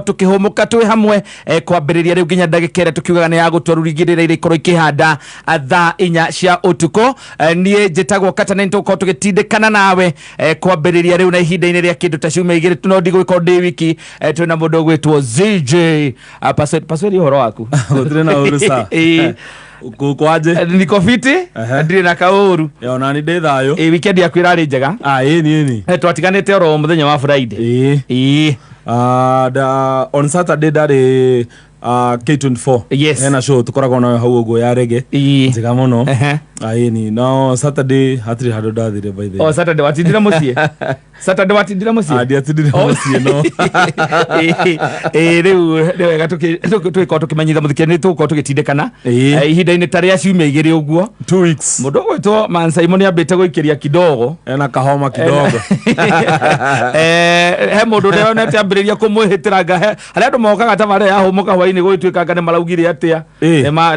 tukihumuka twi hamwe kwambiriria riu nginya ndagikere tukiugaga ni ya gutwarurigirira ire ikorwo ikihanda thaa 4 cia utuko. Nie njitagwo Katana nituko tugitindikana nawe kwambiriria riu na ihinda-ini ria kindu ta ciumia igiri tunodi gwiko ndi wiki twina mundu gwitwo ZJ paswedi horo waku gutire na uru sa kwaje niko fiti ndire na kauru yo nani ndi thayo weekend yaku irari njega ni twatiganite oro muthenya wa Friday on Saturday dari K24 yes hena show tukoragwo nayo hau uguo ya rege njega muno ni no Saturday hatiri handu ndathire by the Saturday watindira mucie Saturday watindira mucie ndiatindire mucie no riu wega twiko tukimenyitha muthikeni tuko tugitindikana ihinda-ini taria ciumia igiri uguo 2 weeks mundu gwitwo Man Simon ambite guikiria kidogo ena kahoma kidogo he mundu nete ambiriria kumwihitiranga haria andu mokaga ta maria yahumuka hwaini gwituikanga ni maraugire atia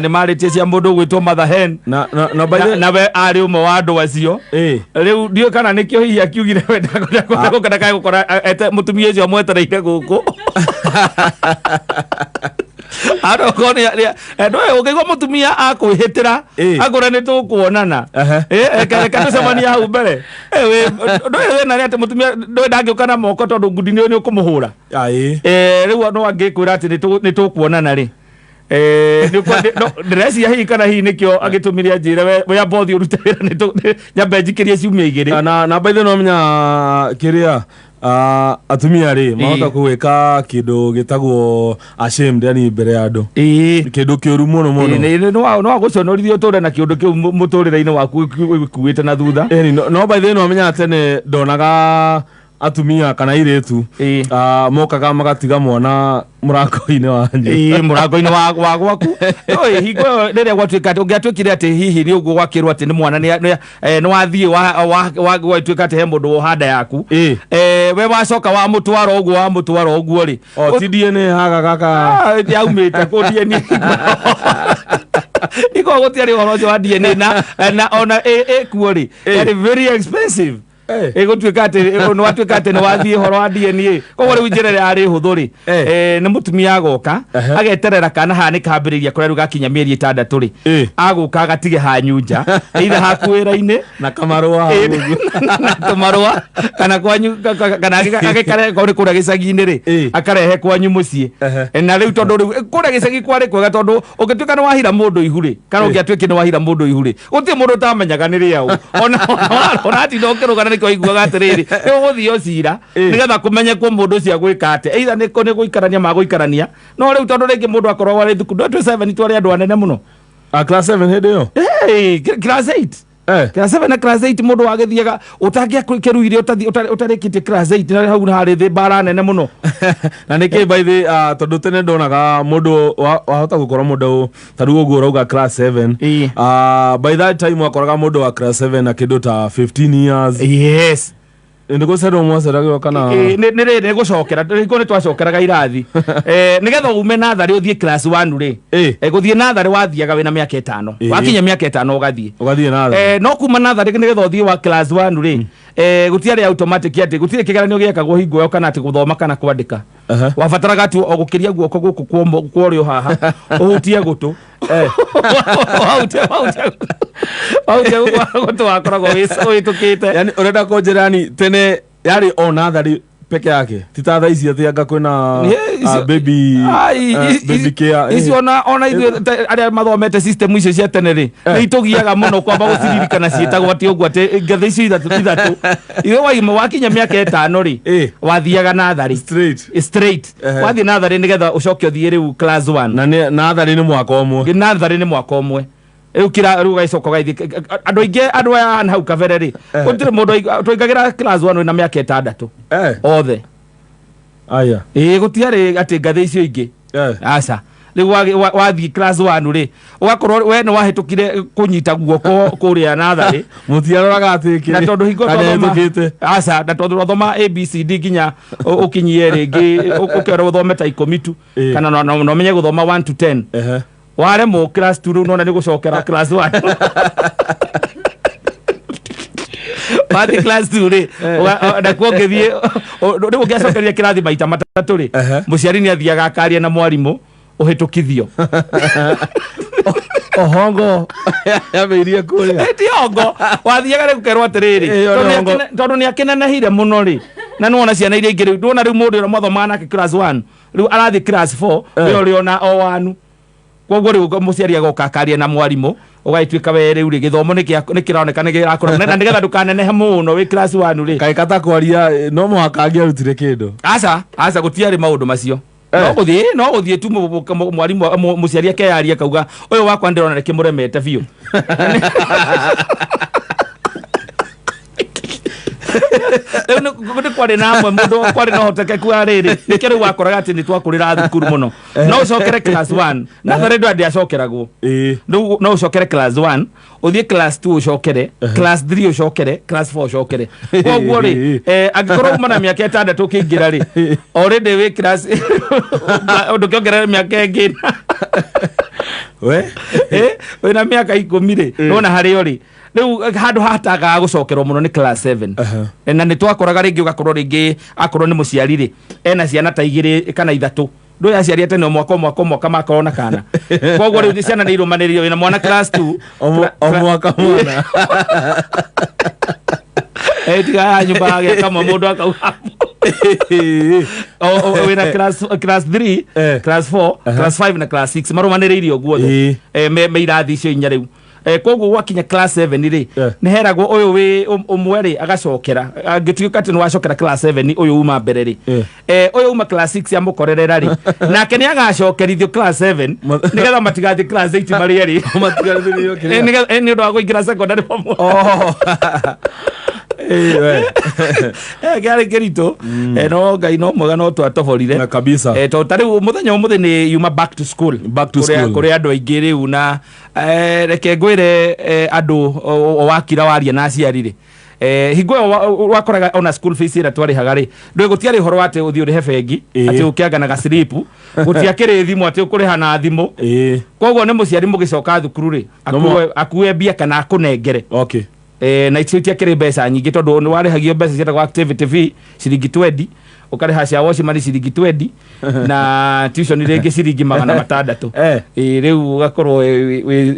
ni maritie cia mundu gwitwo Mother Hen na we ari umwe wa andu acio riu ndio kana nikio hihi akiugire wenda kai gukora ete mutumia ucio amwetereire guku aro kone ndo ukaigwa mutumia akwihitira agora ni tukuonana eka tucemania hau mbere ndo wena ati mutumia ndo ndangiuka na moko tondu ngudi ni ukumuhura riu no angikwira ati ni tukuonana ri ndresi ya hii kana hii nikio agitumiria njire we abothi urute wira ni nyambe njikirie ciumia igiri na by the no menya kiria atumia ri mahota kuweka kindu gitagwo ashamed yani mbere ya andu kindu kiuru muno muno no guconorithio ture na kindu kiu muturire-ini waku kuwite na thutha no by the no menya tene ndonaga atumia kana iretu mokaga magatiga mwana murango-ini wanyu murango-ini wa gwaku hingo riria gwatuika ati ungiatuikire ati hihi ni uguo gwakirwo ati ni mwana ni wathie gwatuika ati he mundu wohanda yaku we wacoka wa mutwaro uguo ri ti DNA haga gaka yaumite ku DNA iko gutiari horo ucio wa DNA na ona kuo ri very expensive gutuika ati no watuika ati no wathie horo wa DNA koguo riu njira ria ari huthu ri ni mutumia agoka ageterera kana hani kambiriria kuria riu gakinya mieri 6 ri aguka agatige hanyunja either hakuira-ini na kamarua na kamarua kana kwanyu kana agikare kuri kuria gicagi-ini ri akarehe kwanyu mucie na riu tondu riu kuria gicagi kwari kwega tondu ungituika ni wahira mundu ihuri kana ungiatuika ni wahira mundu ihuri uti mundu tamenyaga ni riau ona ti ndokirugana niko iguaga atiriri guthio cira nigetha kumenye kwa mundu cia gwika ate either niko ni guikarania maguikarania no riu tondu ringi mundu akorwo wari thuku 27 twari andu anene muno class 7 hindi yo class 8 class 7 na class 8 mundu wagithiaga utangia kiruire utarikitie class 8 na hau hari thi bara nene muno na niki by the tondu tene ndonaga mundu wahota gukorwo mundu taru uguo rauga class 7 by that time wakoraga mundu wa class 7 na kindu ta 15 years yes ndiko sero mwaseraga kana ni gucokera ndiko ni twacokeraga irathi nigetha ume nathari uthie class 1 ri guthie nathari wathiaga wina miaka 5 wakinya miaka 5 ugathie nathari no kuma nathari nigetha uthie wa class 1 ri gutiari automatic ati gutire kigeranio giekagwo hingo yo kana ati guthoma kana kwandika wabataraga ati ogukiria guoko guku kworio haha uhutie gutu gutu wakoragwo witukite yani urenda konjerani tene yari onathari peke yake titatha ici athianga kwina baby care ici ona ithuĩ arĩa mathomete system icio cia tene rĩ nĩ itugiaga muno kwamba guciririkana ciĩtagwo ati ũguo ati ngatha icio ithatũ ithuĩ waima wakinya mĩaka 5 rĩ wathiaga nathari straight wathie nathari nigetha ucoke uthie riu class 1 na nathari ni mwaka umwe riu kira riu gaicoka gaithi andu aya hau kabere ri gutire mundu twaingagira class 1 na miaka 6 othe aya gutiari ati ngathe icio ingi aca riu wathi class 1 ri ugakorwo we no wahitukire kunyita guoko kuria nathari mutiaroraga ati na tondu hingo thoma aca na tondu thoma ABCD ginya ukinyie ringi ukero thome ta 10 tu kana no menye guthoma 1 to 10 ware mo class 2 no na ni gucokera class 1 wathi class 2 ri na kuongethie ri ungiacokeria kirathi maita matatu ri muciari ni athiaga akaria na mwarimu uhitukithio ohongo yabirie kuria tiongo wathiaga ri gukerwo atiriri tondu ni akenanahire muno ri na nuona ciana iria ingĩ ndona rĩu mũndũ ũrĩa mathomaga nake class 1 rĩu arathi class 4 rĩo rĩona o wanu koguo rĩu mũciari agoka akaria na mwarimũ ũgaituĩka we rĩu rĩ gĩthomo nĩ kĩroneka nĩ gĩrakũra na nĩgetha ndũkanenehe mũno wĩ class 1 rĩ kaĩ katakwaria no mũhaka angĩarutire kĩndũ aca gũtiarĩ maũndũ macio no gũthiĩ tu mwarimũ mũciari akeyaria kauga ũyũ wakwa ndĩrona nĩ kĩmũremete biũ nĩ kwarĩ na amwe mũndũ kwarĩ na ũhotekeku wa rĩrĩ nĩkĩo rĩu wakoraga atĩ nĩ twakũrĩra thukuru mũno no ũcokere class 1 na rĩu ndĩacokeragwo no ũcokere class 1 ũthiĩ class 2 ũcokere class 3 ũcokere class 4 ũcokere koguo rĩ angĩkorwo uma na mĩaka ĩtandatũ ũkĩingĩra rĩ already wĩ class ndũkĩongerera mĩaka ĩngĩ wĩna mĩaka 10 rĩ nona harĩo rĩ rĩu handũ hataga gũcokerwo mũno nĩ class 7 na nĩ twakoraga rĩngĩ ũgakorwo rĩngĩ akorwo nĩ mũciari rĩ ena ciana ta 2 kana 3 ndũ yaciari atene mwaka makorwo na kana koguo rĩu ciana nĩ irũmanĩrĩrio wĩna mwana class 2 o mwaka mwana tiga nyumba yake kama mũndũ akauga wĩna class 3 class 4 class 5 na class 6 marũmanĩrĩirio guothe me irathi icio inya rĩu koguo wakinya class 7 rĩ nĩ heragwo ũyũ wĩ ũmwe rĩ agacokera angĩtuĩka atĩ nĩ wacokera class 7 ũyũ uma mbere rĩ ũyũ uma class 6 amũkorerera rĩ nake nĩ agacokerithio class 7 nĩgetha matigathiĩ class 8 marĩ erĩ nĩ ũndũ wa kũingĩra secondary gari kĩritũ no ngai no mwega no twatoborire kabisa to tarĩu mũthenya ũmũthĩ nĩ yuma back to school kũrĩ andũ aingĩ rĩu na reke ngwĩre andũ wakira waria na aciari rĩ hingo ĩyo wakoraga ona school fees ĩrĩa twarĩhaga rĩ ndũĩ gũtiarĩ ũhoro atĩ ũthiĩ ũrĩhe bengi atĩ ũkĩanganaga slip gũtiakĩrĩ thimũ atĩ ũkũrĩha na thimũ koguo nĩ mũciari mũgĩcoka thukuru rĩ akue mbia kana akũnengere na icio itiakĩrĩ mbeca nyingĩ tondũ nĩ warĩhagio mbeca cietagwo activity fee ciringi 20 ũkarĩha cia washimani ciringi 20 na tuition rĩngĩ ciringi 600 rĩu ũgakorwo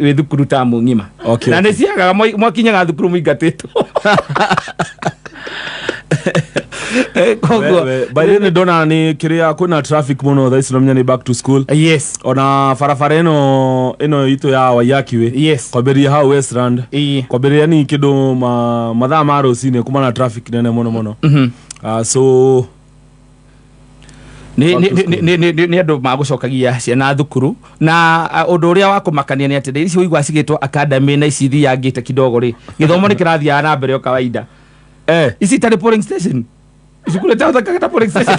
wĩ thukuru tamu ng'ima na nĩ ciagaga mwakinyaga thukuru mũingatĩtwo baile nĩ ndona nĩ kĩrĩa kwĩna traffic mũno thaa ici nomenya nĩ back to school ona barabara ĩno itũ ya Waiyakiwe kwambĩrĩria hau Westland kwambĩrĩria ni kĩndũ mathaa ma rũcinĩ kuma na traffic nene mũno so nĩ andũ magũcokagia ciana thukuru na ũndũ ũrĩa wa kũmakania nĩ atĩ ici ũigua cigĩtwo academy na ici thiangĩte kidogo rĩ gĩthomo nĩ kĩrathiaga na mbere o kawaida ici tarĩ polling station Shukule tawata kaka polling station.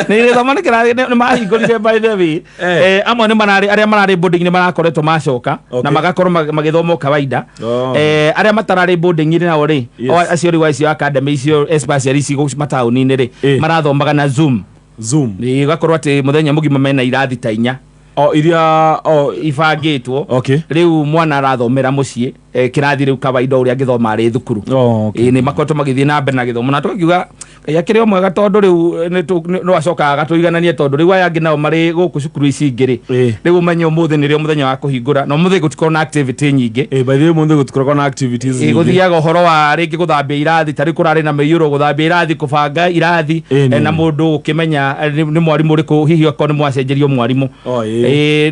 Nĩ thoma nĩ kĩrathi nĩ mahingũrire by the way amwe nĩ arĩa mararĩ boarding nĩ marakoretwo macoka na magakorwo magĩthoma kawaida arĩa matararĩ boarding nĩ nao rĩ acio rĩ icio academy icio especially icio mataũni-inĩ rĩ marathomaga na Zoom nĩ gakorwo atĩ mũthenya mũgima mena irathi ta 4 iria ibangĩtwo rĩu mwana arathomera mũciĩ kĩrathi rĩu kawaida ũrĩa angĩthoma arĩ thukuru nĩ makoretwo magĩthiĩ na mbere na gĩthomo na tũkiuga yakĩrĩ mwega tondũ rĩu no acokaga tũigananie tondũ rĩu aya angĩ nao marĩ gũkũ cukuru ici ingĩ rĩ rĩu ũmenye ũmũthĩ nĩrĩo mũthenya wa kũhingũra na ũmũthĩ gũtikorwo na activity nyingĩ by the way ũmũthĩ gũtikorwo na activities nyingĩ gũthiaga ũhoro wa rĩngĩ gũthambia irathi tarĩ kũrarĩ na mĩiyũro gũthambia irathi kũbanga irathi na mũndũ ũkĩmenya nĩ mwarimũ ũrĩkũ hihi okorwo nĩ mwacenjerio mwarimũ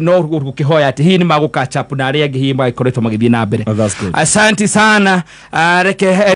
no gũkĩhoya atĩ hihi nĩ magũ catch up na arĩa angĩ hihi magĩkoretwo magĩthiĩ na mbere. Asante sana reke